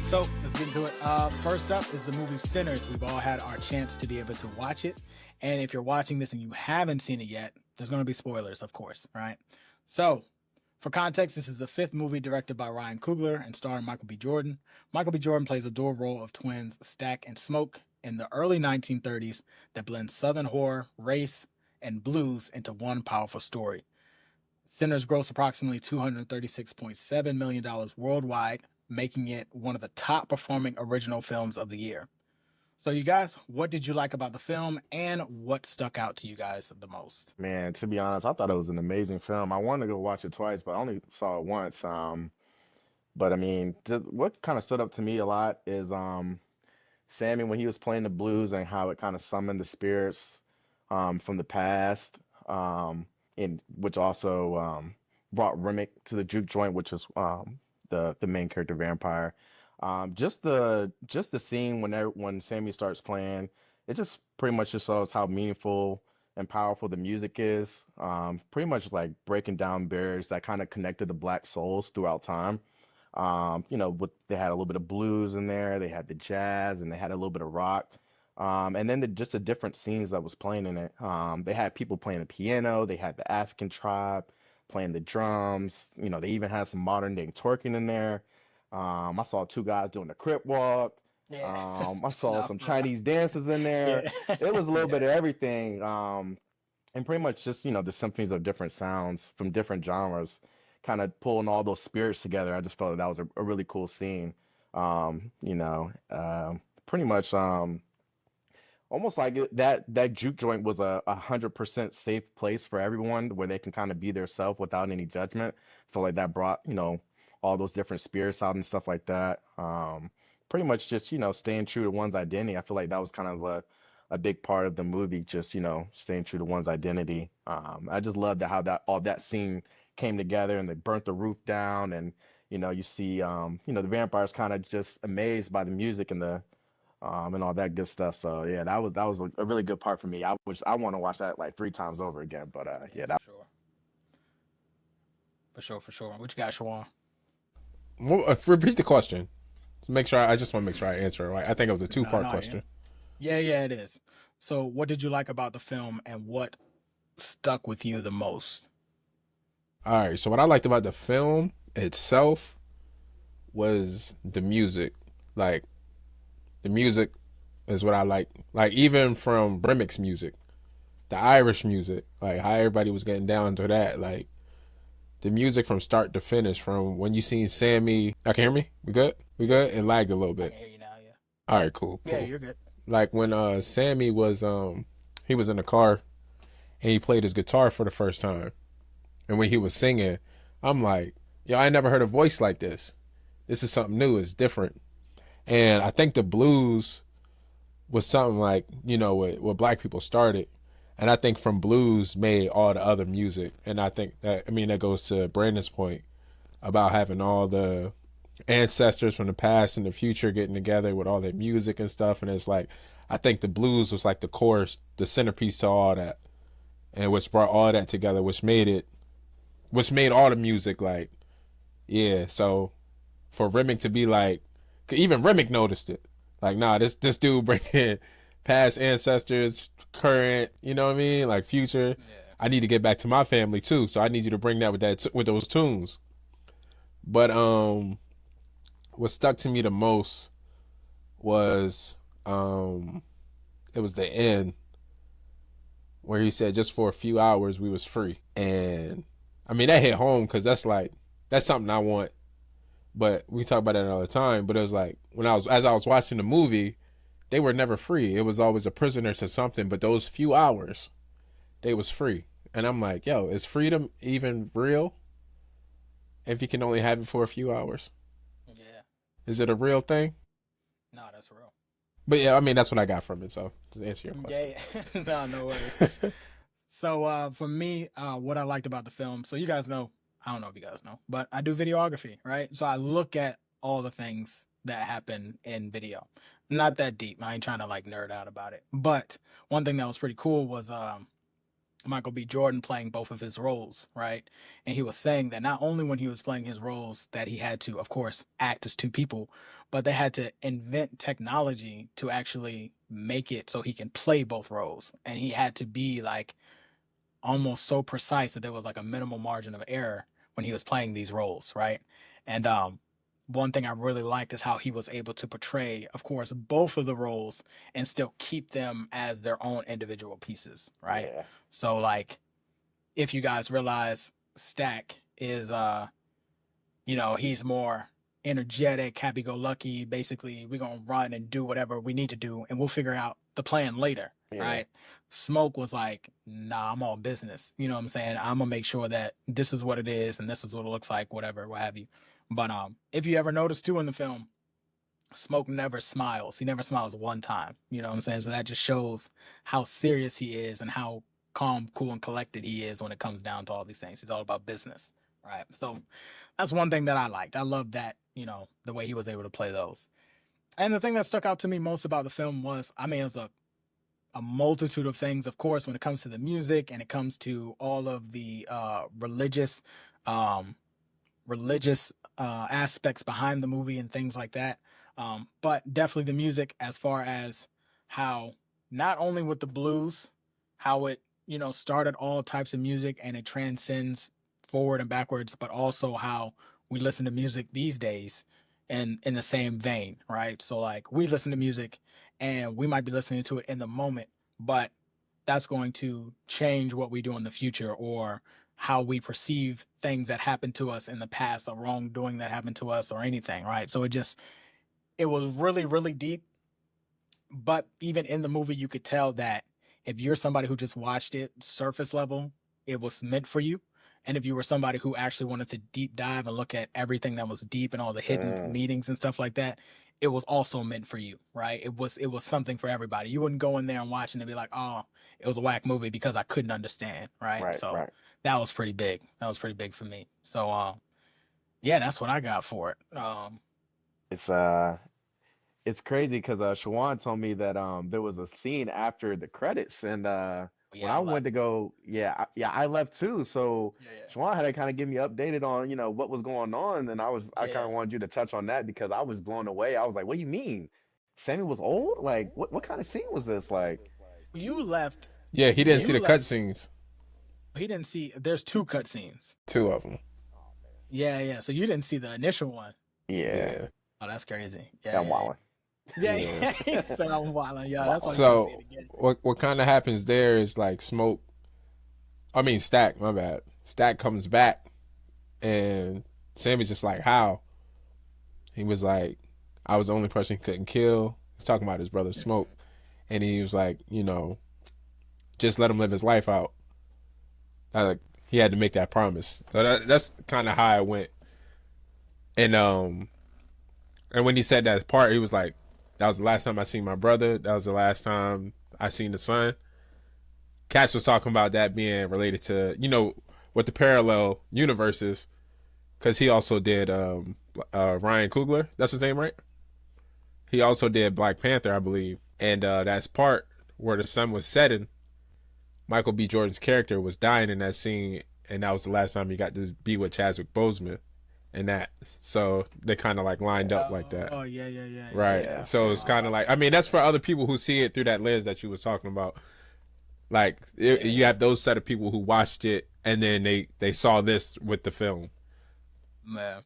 So let's get into it. First up is the movie Sinners. We've all had our chance to be able to watch it. And if you're watching this and you haven't seen it yet, there's going to be spoilers, of course, right? So, for context, this is the fifth movie directed by Ryan Coogler and starring Michael B. Jordan. Michael B. Jordan plays a dual role of twins Stack and Smoke in the early 1930s that blends Southern horror, race, and blues into one powerful story. Sinners grossed approximately $236.7 million worldwide, making it one of the top performing original films of the year. So, you guys, what did you like about the film and what stuck out to you guys the most? Man, to be honest, I thought it was an amazing film. I wanted to go watch it twice, but I only saw it once. But I mean, just what kind of stood up to me a lot is Sammy when he was playing the blues and how it kind of summoned the spirits from the past, and which also brought Remick to the juke joint, which is the main character vampire. Just the scene when Sammy starts playing, it just pretty much just shows how meaningful and powerful the music is. Pretty much like breaking down barriers that kind of connected the black souls throughout time. They had a little bit of blues in there, they had the jazz, and they had a little bit of rock. And then just the different scenes that was playing in it. They had people playing the piano, they had the African tribe playing the drums. They even had some modern day twerking in there. I saw two guys doing the crip walk. Yeah. I saw No, some for real. Chinese dances in there. Yeah. It was a little bit Yeah. of everything. And pretty much just, the symphonies of different sounds from different genres, kind of pulling all those spirits together. I just felt that was a really cool scene. Pretty much almost like that juke joint was a 100% safe place for everyone where they can kind of be their self without any judgment. Feel like that brought, all those different spirits out and stuff like that. Pretty much just, staying true to one's identity. I feel like that was kind of a big part of the movie, just, staying true to one's identity. I just loved how that scene came together and they burnt the roof down and you see the vampires kind of just amazed by the music and all that good stuff. So yeah, that was a really good part for me. I want to watch that like three times over again. But Yeah, yeah, for sure. For sure, for sure. What you got, Shawan? Well, repeat the question. To make sure, I just want to make sure I answer it right. I think it was a No, two-part no, yeah. question. Yeah, yeah, it is. So, what did you like about the film and what stuck with you the most? All right. So what I liked about the film itself was the music. Like the music is what I like. Like even from Bremick's music, the Irish music, like how everybody was getting down to that. Like the music from start to finish, from when you seen Sammy. I can hear me. We good? We good? It lagged a little I bit. can hear you now, yeah. All right. Cool. Yeah, Cool. you're good. Like when Sammy was he was in the car and he played his guitar for the first time. And when he was singing, I'm like, yo, I never heard a voice like this. This is something new. It's different. And I think the blues was something like, what black people started. And I think from blues made all the other music. And I think that goes to Brandon's point about having all the ancestors from the past and the future getting together with all their music and stuff. And it's like, I think the blues was like the core, the centerpiece to all that. And which brought all that together, which made all the music like, yeah. So for Remick to be like, even Remick noticed it. Like, nah, this dude bringing past ancestors, current, you know what I mean, like future. Yeah. I need to get back to my family too, so I need you to bring that with those tunes. But what stuck to me the most was it was the end where he said just for a few hours we was free, and I mean that hit home because that's something I want. But we talk about that all the time. But it was like as I was watching the movie, they were never free. It was always a prisoner to something. But those few hours, they was free. And I'm like, yo, is freedom even real? If you can only have it for a few hours, Yeah. is it a real thing? No, that's real. But yeah, I mean that's what I got from it. So to answer your question. Yeah, yeah. No, no worries. So, for me, what I liked about the film, so you guys know, I don't know if you guys know, but I do videography, right? So I look at all the things that happen in video. Not that deep. I ain't trying to like nerd out about it. But one thing that was pretty cool was Michael B. Jordan playing both of his roles, right? And he was saying that not only when he was playing his roles that he had to, of course, act as two people, but they had to invent technology to actually make it so he can play both roles. And he had to be like almost so precise that there was like a minimal margin of error when he was playing these roles, right? And one thing I really liked is how he was able to portray, of course, both of the roles and still keep them as their own individual pieces, right? Yeah. So like if you guys realize Stack is he's more energetic, happy go lucky. Basically, we're gonna run and do whatever we need to do and we'll figure out the plan later. Yeah. Right. Smoke was like, nah, I'm all business. You know what I'm saying? I'm gonna make sure that this is what it is and this is what it looks like, whatever, what have you. But if you ever notice too in the film, Smoke never smiles. He never smiles one time. You know what I'm saying? So that just shows how serious he is and how calm, cool, and collected he is when it comes down to all these things. He's all about business, right? So that's one thing that I liked. I love that, the way he was able to play those. And the thing that stuck out to me most about the film was, I mean, it's a multitude of things, of course, when it comes to the music and it comes to all of the um, religious aspects behind the movie and things like that. But definitely the music, as far as how not only with the blues, how it started all types of music and it transcends forward and backwards, but also how we listen to music these days and in the same vein, right? So like we listen to music and we might be listening to it in the moment, but that's going to change what we do in the future or how we perceive things that happened to us in the past, or wrongdoing that happened to us or anything, right? So it was really, really deep. But even in the movie, you could tell that if you're somebody who just watched it surface level, it was meant for you. And if you were somebody who actually wanted to deep dive and look at everything that was deep and all the hidden meanings and stuff like that, it was also meant for you, right? It was something for everybody. You wouldn't go in there and watch and be like, oh, it was a whack movie because I couldn't understand, right? Right. So Right. that was pretty big. That was pretty big for me. So yeah, that's what I got for it. It's it's crazy because Shawan told me that there was a scene after the credits, and when Yeah, I I went left. to go, yeah, I left too. So Yeah, yeah. Shawan had to kind of give me updated on what was going on, and I kind Yeah. of wanted you to touch on that because I was blown away. I was like, what do you mean? Sammy was old? Like what kind of scene was this? Like, You left. Yeah, he didn't see You the left. cutscenes. He didn't see. There's two cutscenes. Two of them. Yeah, yeah. So you didn't see the initial one. yeah, Yeah. Oh, that's crazy. yeah, Yeah, I'm yeah, wilding. yeah. Yeah. Yeah, he said I'm wilding. I'm Yeah, that's why wilding. you didn't see it So again. what kind of happens there is like Smoke. I mean Stack. My bad. Stack comes back, and Sammy's just like, how? He was like, I was the only person he couldn't kill. He's talking about his brother Smoke, and he was like, just let him live his life out. Like he had to make that promise. So that's kind of how it went. And when he said that part, he was like, that was the last time I seen my brother. That was the last time I seen the son. Cass was talking about that being related to, what the parallel universes, because he also did Ryan Coogler. That's his name, right? He also did Black Panther, I believe. And that's part where the sun was setting. Michael B. Jordan's character was dying in that scene, and that was the last time he got to be with Chadwick Boseman in that. So they kind of like lined up like that. Oh, yeah, yeah, yeah, Right. Yeah, So it's kind of like, I mean, that's for other people who see it through that lens that you was talking about. Like you have those set of people who watched it and then they saw this with the film. man.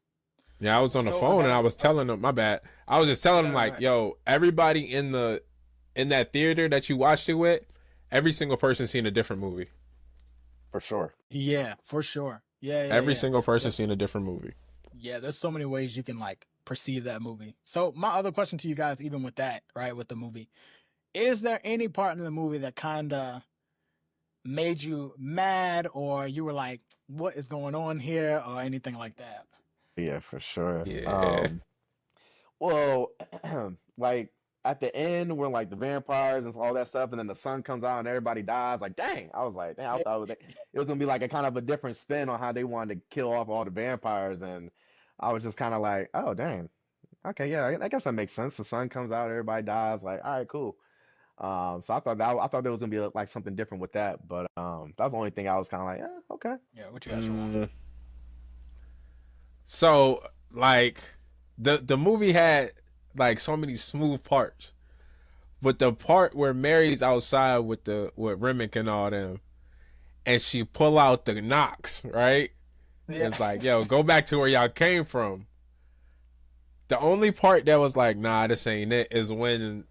Yeah, I was on the So I phone and I gotta. was telling them, my bad. I was just telling them No, like, right. yo, everybody in that theater that you watched it with, every single person seen a different movie. for sure. Yeah, for sure. Yeah, yeah, Every yeah. single person There's, seen a different movie. yeah, there's so many ways you can like perceive that movie. So my other question to you guys, even with that, right, with the movie, is there any part in the movie that kind of made you mad, or you were like, "What is going on here?" or anything like that? Yeah, for sure. Yeah. Well, like at the end where like the vampires and all that stuff, and then the sun comes out and everybody dies. Like, dang! I was like, dang! I thought it was gonna be like a kind of a different spin on how they wanted to kill off all the vampires, and I was just kind of like, oh, dang. Okay, yeah, I guess that makes sense. The sun comes out, everybody dies. Like, all right, cool. So I thought there was gonna be like something different with that, but that's the only thing I was kind of like, okay. Yeah, what you got, Shawan? So like the movie had like so many smooth parts, but the part where Mary's outside with Remick and all them, and she pull out the knocks, right? Yeah. It's like, yo, go back to where y'all came from. The only part that was like, nah, this ain't it, is when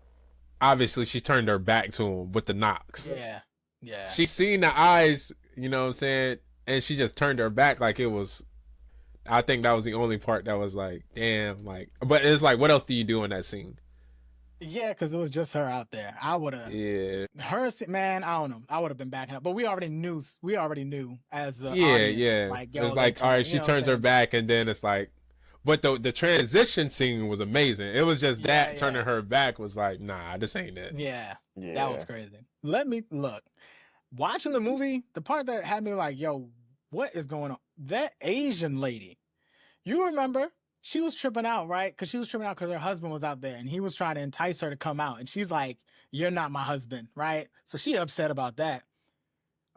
obviously she turned her back to him with the knocks. Yeah. Yeah. She seen the eyes, you know what I'm saying, and she just turned her back like it was. I think that was the only part that was like, damn, like. But it's like, what else do you do in that scene? Yeah, because it was just her out there. I would have. Yeah. Man, I don't know. I would have been backing up, but we already knew as the Yeah, audience, yeah. like, yo, It's they like, all right, you she know what I'm turns her saying? back, and then it's like, but the transition scene was amazing. It was just Yeah, that turning yeah. her back was like, nah, this ain't it. Yeah, Yeah. that was crazy. Let me look. Watching the movie, the part that had me like, yo, what is going on? That Asian lady, you remember? She was tripping out, right? Because she was tripping out because her husband was out there and he was trying to entice her to come out. And she's like, you're not my husband, right? So she upset about that.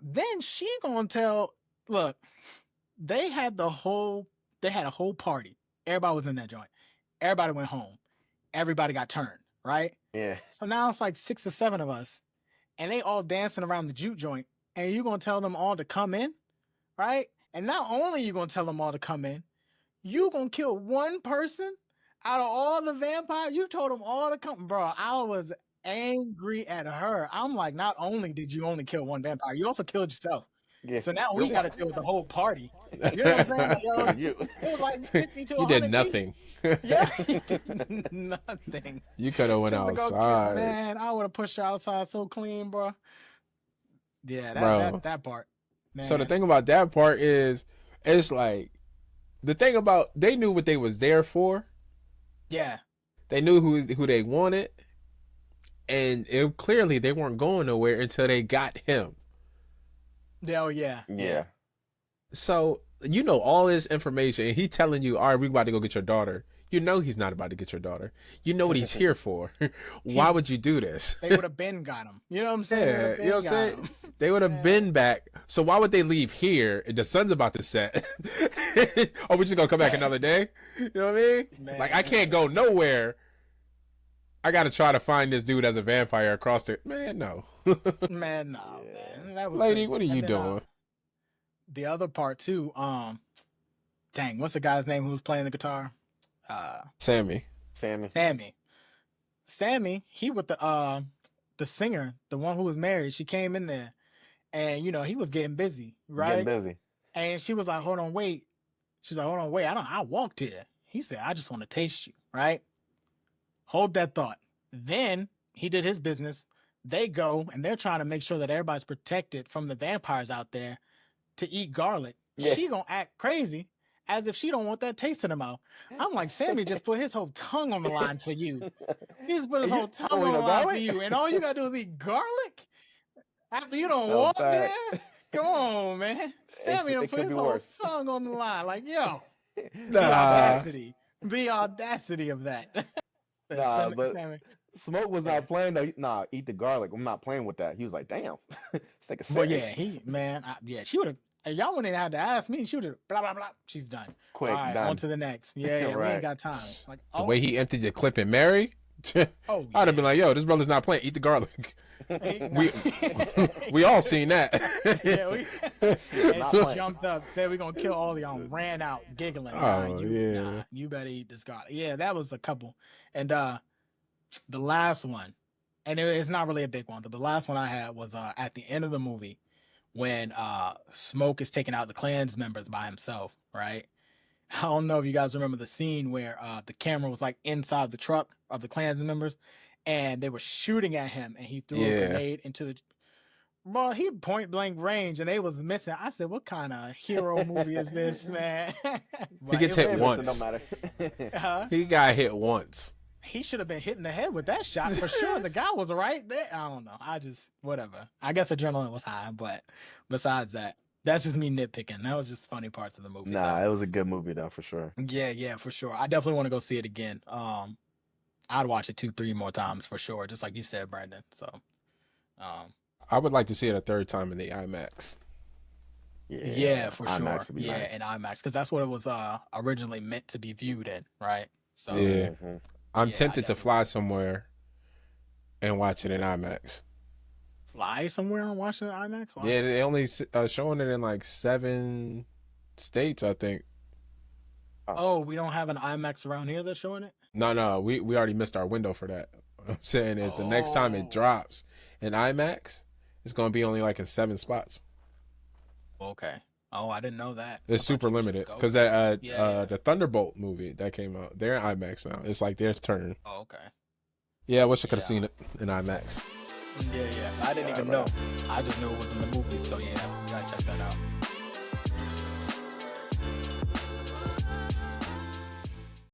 Then she gonna tell, look, they had a whole party. Everybody was in that joint. Everybody went home. Everybody got turned, right? Yeah. So now it's like 6 or 7 of us, and they all dancing around the juke joint, and you gonna tell them all to come in, right? And not only you gonna tell them all to come in, you gonna kill one person out of all the vampires. You told them all to come, bro. I was angry at her. I'm like, not only did you only kill one vampire, you also killed yourself. Yeah. So now we got to deal with the whole party. You know what I'm saying? Like, yo, it was like 50 to 100 You did deep. nothing. Yeah, he did nothing. You could have went Just to go outside. man, I would have pushed her outside so clean, bro. Yeah, Bro. that part. Man. So the thing about that part is, it's like, the thing about, they knew what they was there for. Yeah. They knew who they wanted, and clearly they weren't going nowhere until they got him. Oh yeah. Yeah. So you know all this information, and he telling you, all right, we about to go get your daughter. You know he's not about to get your daughter. You know what he's here for. Why would you do this? They would have been got him. You know what I'm saying? Yeah, you know what I'm saying? They would have been back. So why would they leave here? The sun's about to set. Oh, we just gonna come back another day? You know what I mean? Man. Like, I can't go nowhere. I gotta try to find this dude as a vampire across the... Man, no. Man, no, man. That was Lady, crazy. what are you And then, doing? the other part too, dang, what's the guy's name who was playing the guitar? Sammy. Sammy, he with the singer, the one who was married, she came in there and you know he was getting busy, right? Getting busy. And she was like, hold on, wait. She's like, hold on, wait. I walked here. He said, I just want to taste you, right? Hold that thought. Then he did his business. They go and they're trying to make sure that everybody's protected from the vampires out there to eat garlic. Yeah. She gonna act crazy as if she don't want that taste in her mouth. I'm like, Sammy just put his whole tongue on the line for you. He just put his whole tongue on the line for you. And all you gotta do is eat garlic? After you don't walk there? Come on, man. Sammy done put his whole tongue on the line. Like, yo, the audacity. The audacity of that. Nah, but Sammy. Smoke was not playing though. Nah, eat the garlic. I'm not playing with that. He was like, damn. It's like a Well, yeah, she would have. Y'all wouldn't have had to ask me. She would have blah blah blah. She's done. Quick, all right, done. on to the next. Yeah, we Right. ain't got time. Like, The way he emptied your clip in Mary, oh, I'd have been like, yo, this brother's not playing. Eat the garlic. We all seen that. Yeah, and she jumped up, said we're gonna kill all of y'all, and ran out giggling. You better eat this garlic. Yeah, that was a couple. And the last one, and it's not really a big one, but the last one I had was at the end of the movie when Smoke is taking out the Klans members by himself, right? I don't know if you guys remember the scene where the camera was like inside the truck of the Klans members and they were shooting at him and he threw a grenade into the... Well, he point blank range and they was missing. I said, what kind of hero movie is this, man? He gets hit once. Don't matter. He got hit once. He should have been hitting the head with that shot for sure. The guy was right there. I don't know. Whatever. I guess adrenaline was high, but besides that, that's just me nitpicking. That was just funny parts of the movie. Nah, it was a good movie though, for sure. Yeah, for sure. I definitely want to go see it again. I'd watch it 2-3 more times for sure, just like you said, Brandon. So, I would like to see it a third time in the IMAX. yeah, for sure. IMAX would be Yeah, nice. in IMAX, because that's what it was originally meant to be viewed in, right? So, Yeah. Mhm. I'm yeah, I tempted to definitely fly somewhere and watch it in IMAX. fly somewhere and watch it in IMAX. Why? Yeah, they only showing it in like 7 states, I think. Oh, we don't have an IMAX around here that's showing it. No, we already missed our window for that. What I'm saying is the next time it Oh, drops in IMAX, it's gonna be only like in 7 spots. okay. Oh, I didn't know that. I It's thought super you could just limited go. because Yeah. the Thunderbolt movie that came out, they're in IMAX now. It's like their turn. Oh, okay. Yeah, I wish I could have Yeah. seen it in IMAX. Yeah. I didn't even know. I just knew it was in the movie. So yeah, we gotta check that out.